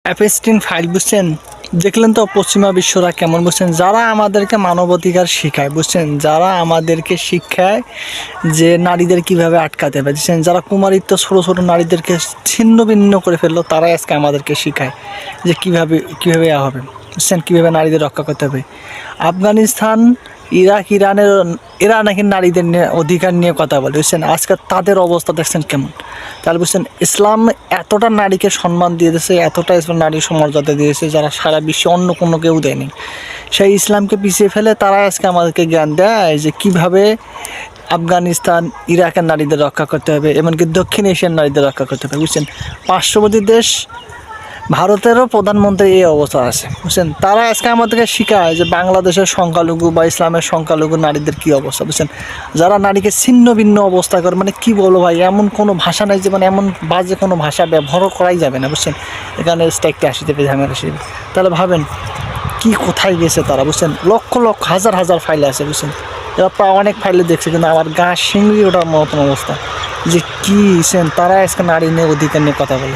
Epstein file বুঝছেন, দেখলেন তো পশ্চিমা বিশ্বরা কেমন বুঝছেন, যারা আমাদেরকে মানবাধিকার শিখায় বুঝছেন, যারা আমাদেরকে শিক্ষায় যে নারীদের কিভাবে আটকাতে হবে বুঝছেন, যারা কুমারিত্ব ছোটো ছোটো নারীদেরকে ছিন্ন ভিন্ন করে ফেললো, তারাই আজকে আমাদেরকে শিখায় যে কীভাবে হবে বুঝছেন, কীভাবে নারীদের রক্ষা করতে হবে। আফগানিস্তান, ইরাক, এরা নাকি নারীদের নিয়ে অধিকার নিয়ে কথা বলে বুঝছেন, আজকে তাদের অবস্থা দেখছেন কেমন। তাহলে বুঝছেন ইসলাম এতটা নারীকে সম্মান দিয়ে দিয়েছে, এতটা ইসলাম নারীর মর্যাদা দিয়েছে যারা সারা বিশ্বে অন্য কোনো কেউ দেয়নি। সেই ইসলামকে পিছিয়ে ফেলে তারা আজকে আমাদেরকে জ্ঞান দেয় যে কীভাবে আফগানিস্তান, ইরাকের নারীদের রক্ষা করতে হবে, এমনকি দক্ষিণ এশিয়ার নারীদের রক্ষা করতে হবে বুঝছেন। পার্শ্ববর্তী দেশ ভারতেরও প্রধানমন্ত্রী এই অবস্থা আছে বুঝছেন, তারা আজকে আমাদেরকে শেখায় যে বাংলাদেশের সংখ্যালঘু বা ইসলামের সংখ্যালঘু নারীদের কী অবস্থা বুঝছেন, যারা নারীকে ছিন্ন ভিন্ন অবস্থা করে, মানে কী বলো ভাই, এমন কোনো ভাষা নাই যে মানে এমন বাজে কোনো ভাষা ব্যবহারও করাই যাবে না বুঝছেন, এখানে স্ট্রাইকটা আসিতে পেয়ে ঝামেলা আসবে। তাহলে ভাবেন কি কোথায় গেছে তারা বুঝছেন, লক্ষ লক্ষ হাজার হাজার ফাইলে আছে বুঝছেন, এরা প্রায় অনেক ফাইলে দেখছে, কিন্তু আমার গা শিংড়ি ওঠার মতন অবস্থা যে কী তারা আজকে নারী নিয়ে অধিকার নিয়ে কথা বলে।